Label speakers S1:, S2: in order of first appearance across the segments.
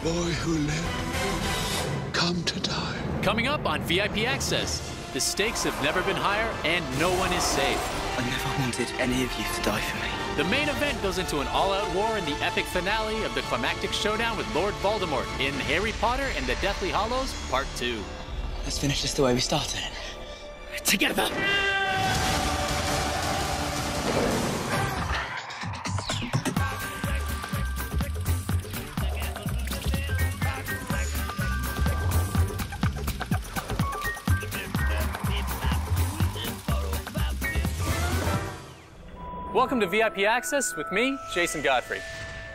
S1: boy who lived, come to die.
S2: Coming up on VIP Access, the stakes have never been higher and no one is safe.
S3: I never wanted any of you to die for me.
S2: The main event goes into an all-out war in the epic finale of the climactic showdown with Lord Voldemort in Harry Potter and the Deathly Hallows Part 2.
S3: Let's finish this the way we started.
S2: Together! Welcome to VIP Access with me, Jason Godfrey.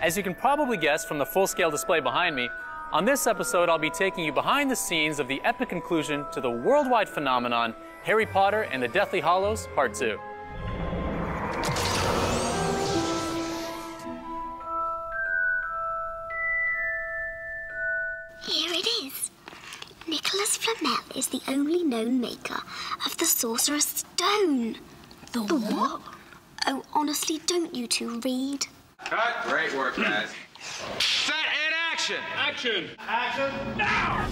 S2: As you can probably guess from the full-scale display behind me, on this episode I'll be taking you behind the scenes of the epic conclusion to the worldwide phenomenon, Harry Potter and the Deathly Hallows Part 2.
S4: Here it is. Nicholas Flamel is the only known maker of the Sorcerer's Stone. The what? Oh, honestly, don't you two read?
S5: Cut. Great work, guys. Set and action! Action! Action, now!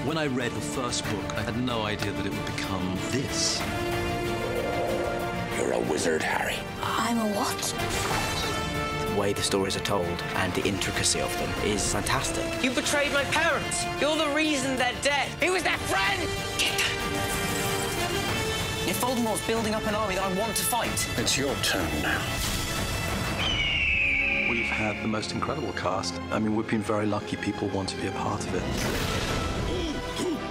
S6: When I read the first book, I had no idea that it would become this.
S7: You're a wizard, Harry.
S4: I'm a what?
S3: The way the stories are told and the intricacy of them is fantastic.
S8: You betrayed my parents. You're the reason they're dead. He was their friend. If Voldemort's building up an army that I want to fight.
S7: It's your turn now.
S6: We've had the most incredible cast. I mean, we've been very lucky people want to be a part of it.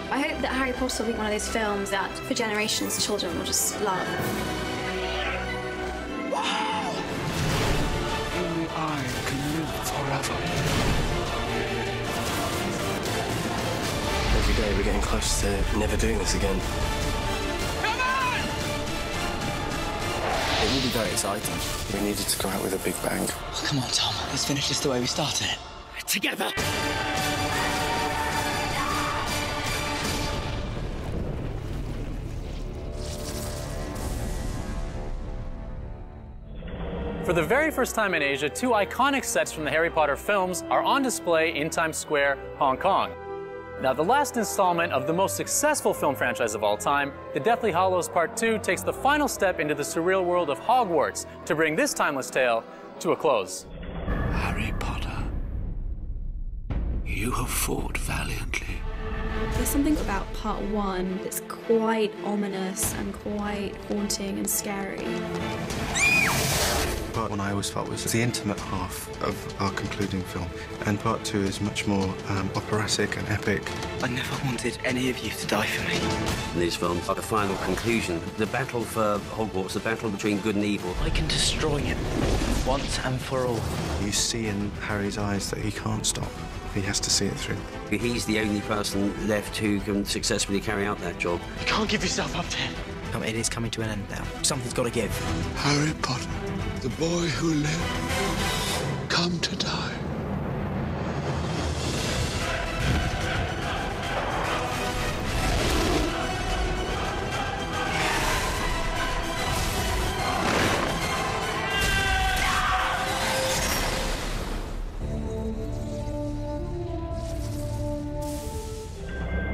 S9: I hope that Harry Potter will be one of those films that, for generations, children will just love.
S1: Wow! Only I can live forever.
S7: Every day we're getting close to never doing this again.
S5: Come on!
S3: It will be very exciting.
S7: We needed to go out with a big bang.
S3: Oh, come on, Tom. Let's finish this the way we started.
S2: Together! For the very first time in Asia, two iconic sets from the Harry Potter films are on display in Times Square, Hong Kong. Now, the last installment of the most successful film franchise of all time, The Deathly Hallows Part 2, takes the final step into the surreal world of Hogwarts to bring this timeless tale to a close.
S1: Harry Potter, you have fought valiantly.
S9: There's something about part one that's quite ominous and quite haunting and scary.
S10: Part one I always felt was the intimate half of our concluding film, and part two is much more operatic and epic.
S3: I never wanted any of you to die for me.
S7: These films are the final conclusion. The battle for Hogwarts, the battle between good and evil.
S3: I can destroy him once and for all.
S10: You see in Harry's eyes that he can't stop. He has to see it through.
S7: He's the only person left who can successfully carry out that job.
S3: You can't give yourself up to him. It is coming to an end now. Something's got to give.
S1: Harry Potter, the boy who lived, come to die.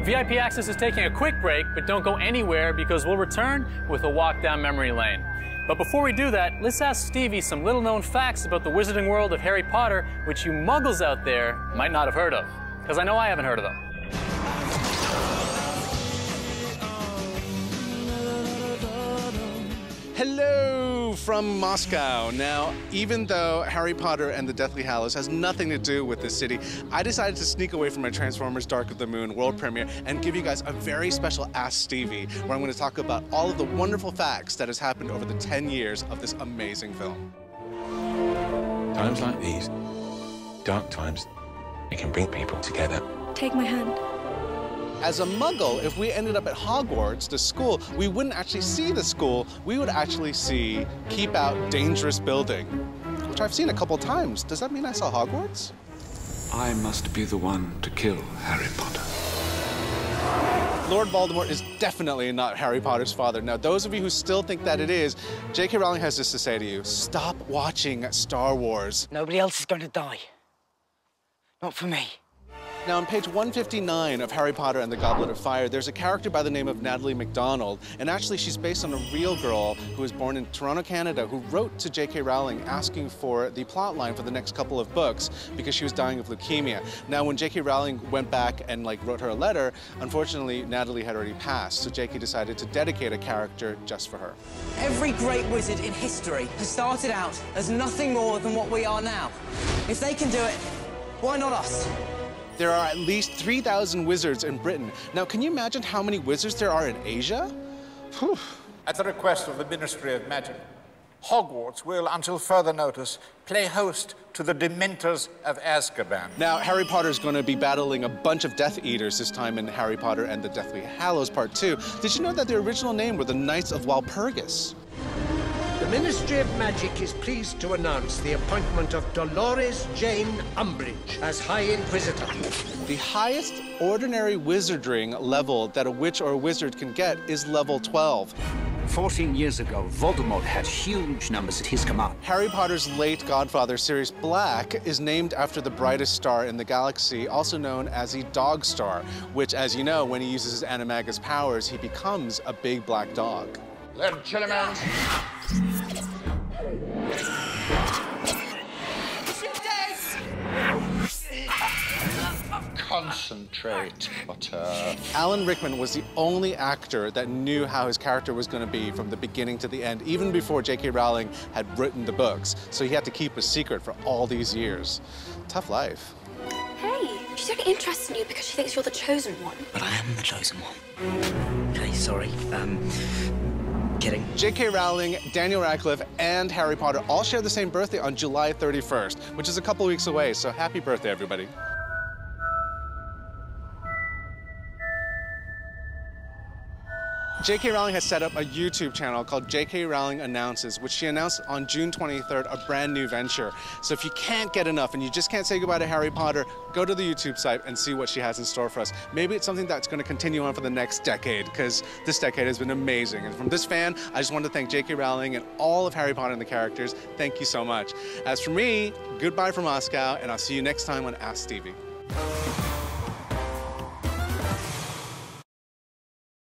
S2: VIP Access is taking a quick break, but don't go anywhere because we'll return with a walk down memory lane. But before we do that, let's ask Stevie some little-known facts about the wizarding world of Harry Potter, which you muggles out there might not have heard of. Because I know I haven't heard of them.
S11: Hello from Moscow. Now, even though Harry Potter and the Deathly Hallows has nothing to do with this city, I decided to sneak away from my Transformers Dark of the Moon world premiere and give you guys a very special Ask Stevie, where I'm going to talk about all of the wonderful facts that has happened over the 10 years of this amazing film.
S12: Times like these, dark times, it can bring people together.
S9: Take my hand.
S11: As a Muggle, if we ended up at Hogwarts, the school, we wouldn't actually see the school. We would actually see Keep Out Dangerous Building, which I've seen a couple times. Does that mean I saw Hogwarts?
S12: I must be the one to kill Harry Potter.
S11: Lord Voldemort is definitely not Harry Potter's father. Now, those of you who still think that it is, J.K. Rowling has this to say to you. Stop watching Star Wars.
S8: Nobody else is going to die. Not for me.
S11: Now, on page 159 of Harry Potter and the Goblet of Fire, there's a character by the name of Natalie MacDonald, and actually she's based on a real girl who was born in Toronto, Canada, who wrote to J.K. Rowling asking for the plot line for the next couple of books because she was dying of leukemia. Now, when J.K. Rowling went back and wrote her a letter, unfortunately, Natalie had already passed, so J.K. decided to dedicate a character just for her.
S8: Every great wizard in history has started out as nothing more than what we are now. If they can do it, why not us?
S11: There are at least 3,000 wizards in Britain. Now, can you imagine how many wizards there are in Asia? Whew.
S13: At the request of the Ministry of Magic, Hogwarts will, until further notice, play host to the Dementors of Azkaban.
S11: Now, Harry Potter's going to be battling a bunch of Death Eaters this time in Harry Potter and the Deathly Hallows Part 2. Did you know that their original name were the Knights of Walpurgis?
S14: The Ministry of Magic is pleased to announce the appointment of Dolores Jane Umbridge as High Inquisitor.
S11: The highest ordinary wizarding level that a witch or a wizard can get is level 12.
S15: 14 years ago, Voldemort had huge numbers at his command.
S11: Harry Potter's late godfather, Sirius Black, is named after the brightest star in the galaxy, also known as the Dog Star, which, as you know, when he uses his animagus powers, he becomes a big black dog.
S13: Let him chill him out. Concentrate, Potter.
S11: Alan Rickman was the only actor that knew how his character was going to be from the beginning to the end, even before J.K. Rowling had written the books. So he had to keep a secret for all these years. Tough life.
S4: Hey, she's only interested in you because she thinks you're the chosen one.
S3: But I am the chosen one. Okay, sorry. Kidding.
S11: J.K. Rowling, Daniel Radcliffe, and Harry Potter all share the same birthday on July 31st, which is a couple weeks away, so happy birthday, everybody. J.K. Rowling has set up a YouTube channel called J.K. Rowling Announces, which she announced on June 23rd, a brand new venture. So if you can't get enough and you just can't say goodbye to Harry Potter, go to the YouTube site and see what she has in store for us. Maybe it's something that's going to continue on for the next decade, because this decade has been amazing. And from this fan, I just want to thank J.K. Rowling and all of Harry Potter and the characters. Thank you so much. As for me, goodbye from Moscow, and I'll see you next time on Ask Stevie.